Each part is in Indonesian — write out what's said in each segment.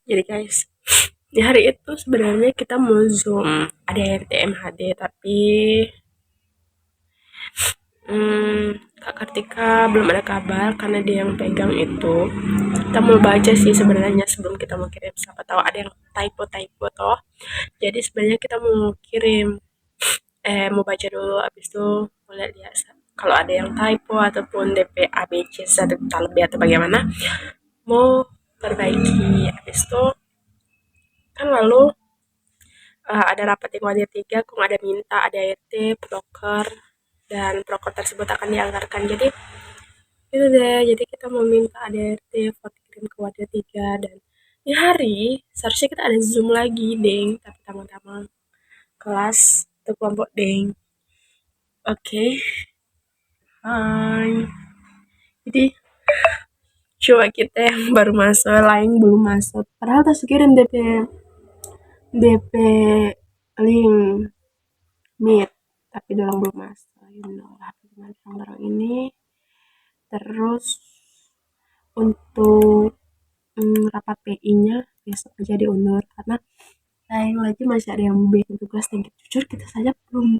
Jadi guys, di hari itu sebenarnya kita mau zoom ada RTMHD tapi Kak Kartika belum ada kabar karena dia yang pegang itu. Kita mau baca sih sebenarnya sebelum kita mau kirim, siapa tahu ada yang typo toh. Jadi sebenarnya kita mau kirim, mau baca dulu abis itu mau lihat kalau ada yang typo ataupun DP ABC satu lebih atau bagaimana mau perbaiki. Abis itu kan lalu ada rapat di Komite 3, Kung ada minta ada RT, proker, dan proker tersebut akan dianggarkan. Jadi itu deh, jadi kita mau minta ada RT vote kirim ke Wadah 3 dan di hari seharusnya kita ada Zoom lagi, deng. Tapi teman-teman kelas atau kelompok, deng. Oke, hai. Jadi coba kita yang baru masuk, lain belum masuk. Padahal tas kirim DP link meet, tapi dorang belum masuk. Yang baru ini. Terus untuk rapat PI-nya besok aja diundur karena sayang lagi masih ada yang bikin tugas dan jujur kita saja belum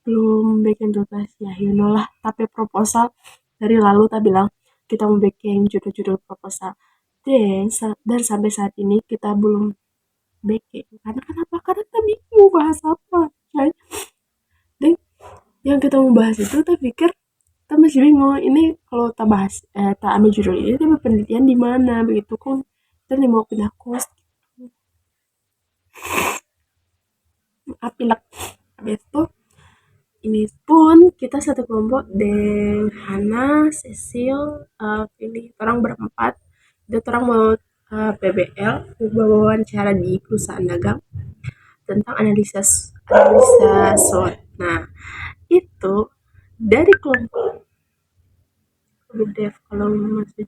belum bikin tugas ya, you know lah. Tapi proposal dari lalu kita bilang kita mau bikin judul-judul proposal dan sampai saat ini kita belum bikin. Karena kenapa? Karena kita bingung bahas apa. Dan yang kita mau bahas itu kita pikir kita masih bingung ini kalau kita bahas kita ambil judul ini kita penelitian di mana begitu kan, kita nih mau pindah kos apilak. Habis itu ini pun kita satu kelompok dengan Hana, Cecil, pilih orang berempat dan orang mau PBL wawancara di perusahaan dagang tentang analisa SWOT. Nah itu dari kelompok Dev kalau masih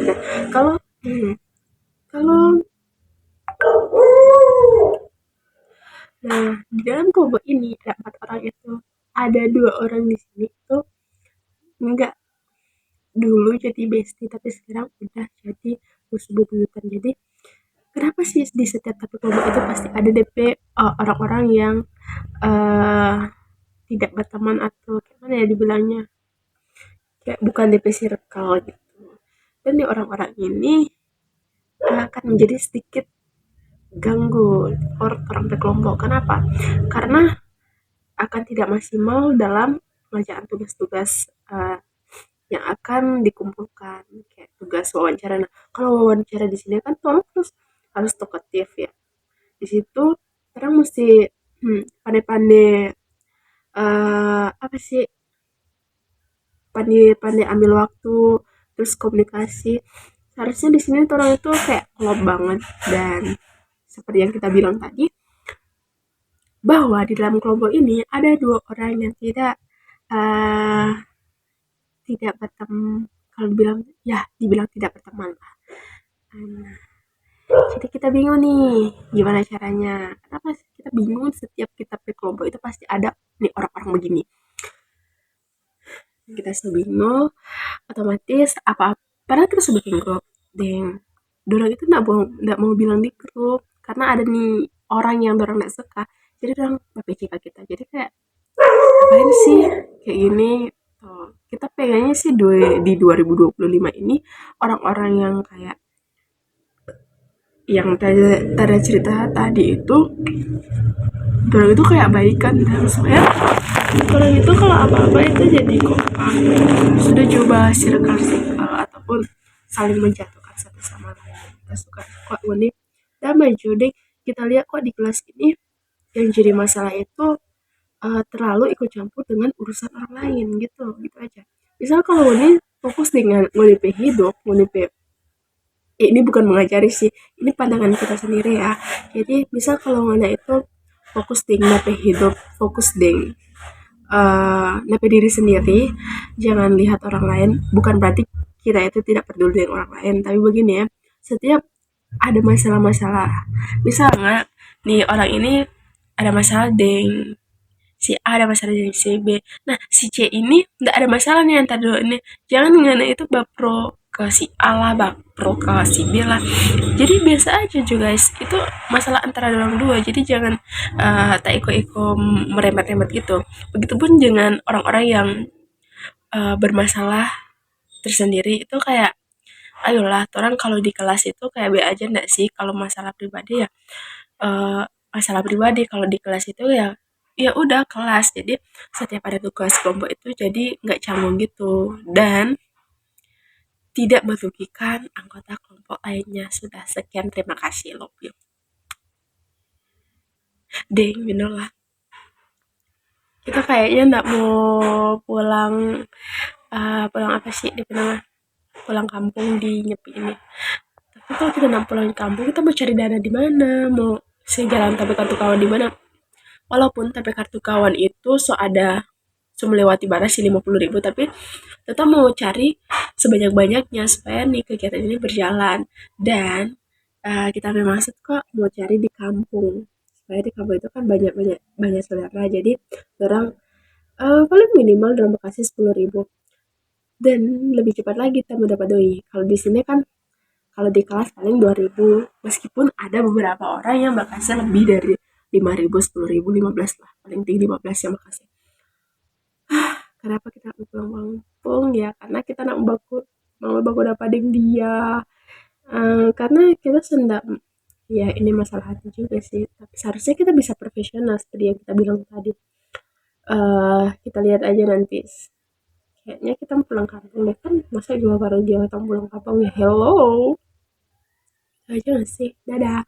nah kalau kalau nah di dalam kelompok ini ada 4 orang itu, ada 2 orang di sini tuh enggak dulu jadi bestie tapi sekarang udah jadi musuh bebuyutan. Jadi kenapa sih di setiap satu kelompok itu pasti ada DP orang-orang yang uh, tidak berteman atau gimana ya dibilangnya, kayak bukan DP circle gitu. Dan di orang-orang ini akan menjadi sedikit ganggu orang kelompok. Kenapa? Karena akan tidak maksimal dalam pengerjaan tugas-tugas yang akan dikumpulkan kayak tugas wawancara. Nah, kalau wawancara di sini kan tolong harus talkative ya. Di situ orang mesti pandai-pandai apa sih, pandai-pandai ambil waktu terus komunikasi. Seharusnya di sini orang itu kayak klop banget. Dan seperti yang kita bilang tadi bahwa di dalam kelompok ini ada 2 orang yang uh, tidak berteman, kalau dibilang tidak berteman lah. Nah, jadi kita bingung nih gimana caranya. Kenapa sih kita bingung setiap kita ke kelompok itu pasti ada nih orang-orang begini. Kita bingung otomatis apa, padahal kita sudah bikin grup deng. Dorang itu nggak mau bilang di grup karena ada nih orang yang dorang nggak suka. Jadi dorang BPK kita. Jadi kayak ngapain sih kayak gini. Kita pengennya sih di 2025 ini orang-orang yang kayak yang tadi cerita tadi itu orang itu kayak baikan dan supaya orang itu kalau apa-apa itu jadi kompak, sudah coba circle ataupun saling menjatuhkan satu sama lain. Kita suka kok unik damai jodek. Kita lihat kok di kelas ini yang jadi masalah itu terlalu ikut campur dengan urusan orang lain gitu aja. Misal kalau ini fokus dengan ngonipe hidup, ngonipe ini bukan mengajari sih, ini pandangan kita sendiri ya. Jadi misal kalau ngana itu fokus dengan hidup, fokus dengan nape diri sendiri, jangan lihat orang lain. Bukan berarti kita itu tidak peduli dengan orang lain, tapi begini ya, setiap ada masalah-masalah, misalnya nih orang ini ada masalah dengan si A, ada masalah dengan si B, nah si C ini nggak ada masalah nih antar dua ini. Jangan ngana itu bapro ke si A lah, baper ke si B lah. Jadi biasa aja juga guys, itu masalah antara orang dua. Jadi jangan tak iko-iko meremet-remet gitu. Begitupun dengan orang-orang yang bermasalah tersendiri itu kayak ayolah orang kalau di kelas itu kayak be aja enggak sih, kalau masalah pribadi ya masalah pribadi, kalau di kelas itu ya ya udah kelas. Jadi setiap ada tugas kelompok itu jadi nggak canggung gitu dan tidak merugikan anggota kelompok lainnya. Sudah sekian, terima kasih, love you. Ding, bener lah. Kita kayaknya nggak mau pulang, pulang apa sih di nama? Pulang kampung di Nyepi ini. Tapi kalau kita nggak pulang kampung, kita mau cari dana di mana? Mau sejalan tapi kartu kawan di mana? Walaupun tapi kartu kawan itu so melewati batas sih 50.000, tapi tetap mau cari sebanyak-banyaknya supaya nih kegiatan ini berjalan. Dan kita memang maksud kok mau cari di kampung supaya di kampung itu kan banyak banyak banyak saudara, jadi orang paling minimal dalam kasih 10.000 dan lebih cepat lagi kita mendapat doi. Kalau di sini kan kalau di kelas paling 2.000, meskipun ada beberapa orang yang bakasnya lebih dari 5.000, 10.000, 15 lah, paling tinggi 15 yang makasih. Kenapa kita mau pulang kampung ya? Karena kita nak mau baku dapat dia. Karena kita sendak ya ini masalah hati juga sih. Tapi seharusnya kita bisa profesional seperti yang kita bilang tadi. Kita lihat aja nanti. Kayaknya kita mau pulang kampung deh kan. Masa juga baru dia datang pulang kampung ya. Hello. Aja gak sih? Dadah.